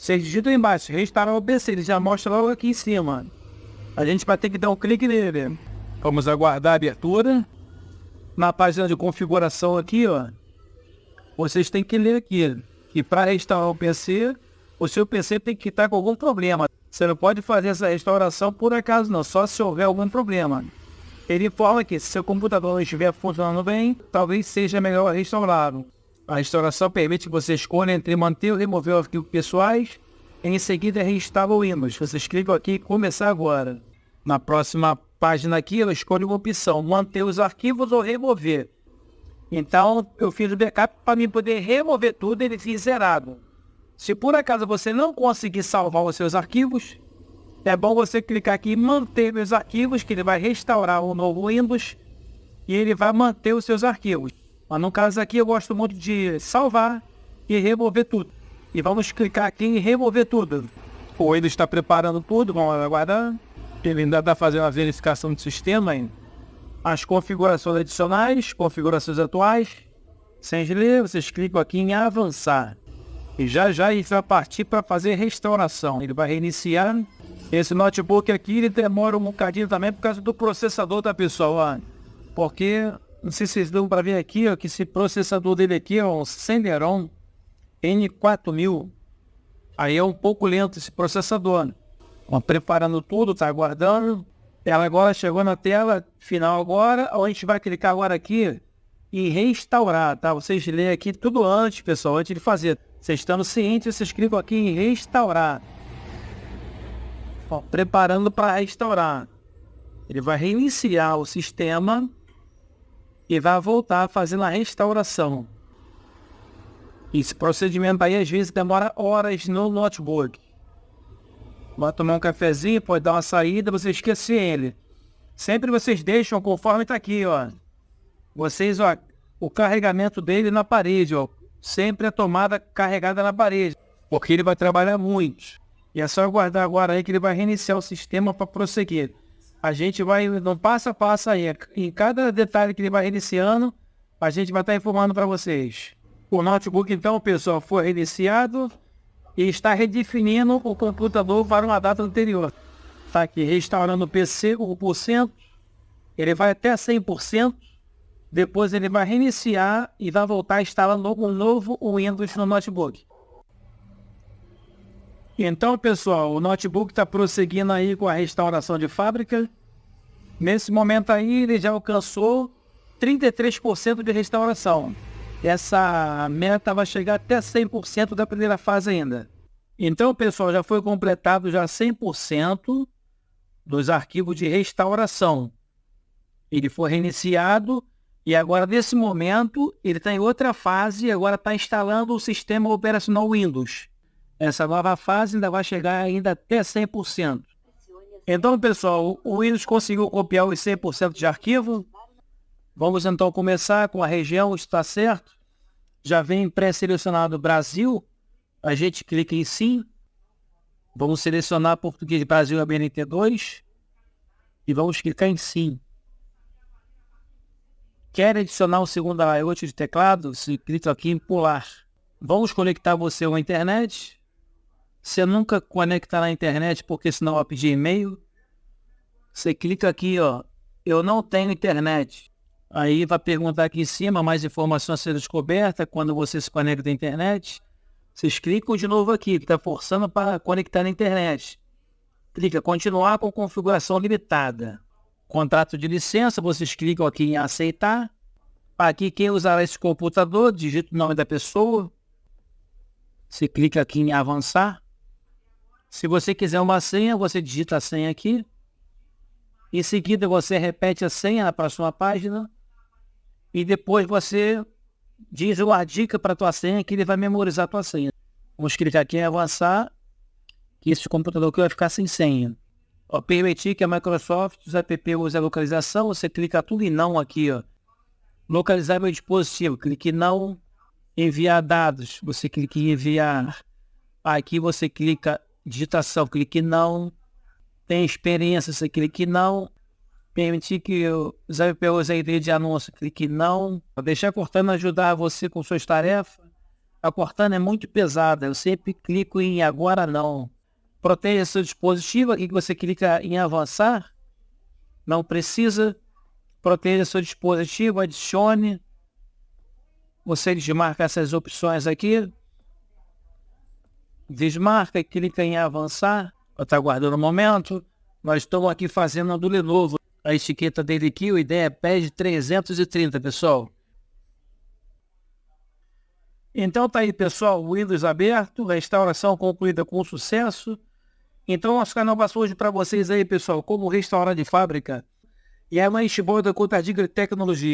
Vocês digitam embaixo, restaurar o PC, ele já mostra logo aqui em cima. A gente vai ter que dar um clique nele. Vamos aguardar a abertura. Na página de configuração aqui, ó, vocês têm que ler aqui, que para restaurar o PC, o seu PC tem que estar com algum problema. Você não pode fazer essa restauração por acaso não, só se houver algum problema. Ele informa que se seu computador não estiver funcionando bem, talvez seja melhor restaurá-lo. A restauração permite que você escolha entre manter ou remover os arquivos pessoais e em seguida reinstala o Windows. Vocês clicam aqui em começar agora. Na próxima página aqui eu escolho uma opção, manter os arquivos ou remover. Então eu fiz o backup para mim poder remover tudo e ele fica zerado. Se por acaso você não conseguir salvar os seus arquivos, é bom você clicar aqui em manter meus arquivos, que ele vai restaurar o novo Windows e ele vai manter os seus arquivos. Mas no caso aqui eu gosto muito de salvar e remover tudo. E vamos clicar aqui em remover tudo. O Windows está preparando tudo, vamos aguardar. Ele ainda está fazendo a verificação do sistema ainda. As configurações adicionais, configurações atuais. Sem ler, vocês clicam aqui em avançar. E já ele vai partir para fazer restauração. Ele vai reiniciar. Esse notebook aqui ele demora um bocadinho também por causa do processador, tá, pessoal? Ó, porque, não sei se vocês dão para ver aqui, ó, que esse processador dele aqui é um Celeron N4000. Aí é um pouco lento esse processador. Ó, preparando tudo, tá aguardando. Ela agora chegou na tela final agora. A gente vai clicar agora aqui em restaurar, tá? Vocês leem aqui tudo antes, pessoal, antes de fazer. Vocês estando cientes, vocês clicam aqui em restaurar. Ó, preparando para restaurar. Ele vai reiniciar o sistema e vai voltar fazendo a restauração. Esse procedimento aí às vezes demora horas no notebook. Vai tomar um cafezinho, pode dar uma saída, você esquecer ele. Sempre vocês deixam conforme está aqui, ó. Vocês, ó, o carregamento dele na parede, ó. Sempre a tomada carregada na parede, porque ele vai trabalhar muito. E é só aguardar agora aí que ele vai reiniciar o sistema para prosseguir. A gente vai, no passo a passo aí, em cada detalhe que ele vai reiniciando, a gente vai estar informando para vocês. O notebook então, pessoal, foi reiniciado e está redefinindo o computador para uma data anterior. Está aqui restaurando o PC com 1%, ele vai até 100%, depois ele vai reiniciar e vai voltar a instalar um novo Windows no notebook. Então, pessoal, o notebook está prosseguindo aí com a restauração de fábrica. Nesse momento aí, ele já alcançou 33% de restauração. Essa meta vai chegar até 100% da primeira fase ainda. Então, pessoal, já foi completado já 100% dos arquivos de restauração. Ele foi reiniciado e agora, nesse momento, ele está em outra fase e agora está instalando o sistema operacional Windows. Essa nova fase ainda vai chegar ainda até 100%. Então, pessoal, o Windows conseguiu copiar os 100% de arquivo. Vamos então começar com a região, está certo? Já vem pré-selecionado Brasil. A gente clica em sim. Vamos selecionar Português Brasil ABNT2. E vamos clicar em sim. Quer adicionar o segundo layout de teclado? Se clica aqui em pular. Vamos conectar você à internet. Você nunca conecta na internet porque senão vai pedir e-mail. Você clica aqui, ó. Eu não tenho internet. Aí vai perguntar aqui em cima mais informações a ser descoberta quando você se conecta à internet. Vocês clicam de novo aqui, que está forçando para conectar na internet. Clica continuar com configuração limitada. Contrato de licença, vocês clicam aqui em aceitar. Aqui quem usará esse computador, digita o nome da pessoa. Você clica aqui em avançar. Se você quiser uma senha, você digita a senha aqui. Em seguida você repete a senha na próxima página. E depois você diz uma dica para a tua senha que ele vai memorizar a tua senha. Vamos clicar aqui em avançar. Que esse computador aqui vai ficar sem senha. Ó, permitir que a Microsoft os app use a localização. Você clica tudo em não aqui, ó. Localizar meu dispositivo. Clique em não. Enviar dados. Você clica em enviar. Aqui você clica digitação. Clique em não. Tem experiência. Você clica em não. Permitir que os APOs aí de anúncio, clique em não. Deixar Cortana ajudar você com suas tarefas. A Cortana é muito pesada, eu sempre clico em agora não. Proteja seu dispositivo, aqui que você clica em avançar, não precisa. Proteja seu dispositivo, adicione. Você desmarca essas opções aqui. Desmarca e clica em avançar. Está aguardando um momento. Nós estamos aqui fazendo a do Lenovo. A etiqueta dele aqui, o IdeaPad 330, pessoal. Então tá aí, pessoal, o Windows aberto, restauração concluída com sucesso. Então nosso canal passou hoje para vocês aí, pessoal, como restaurar de fábrica. E é uma enxibota com Tardigrade Tecnologia.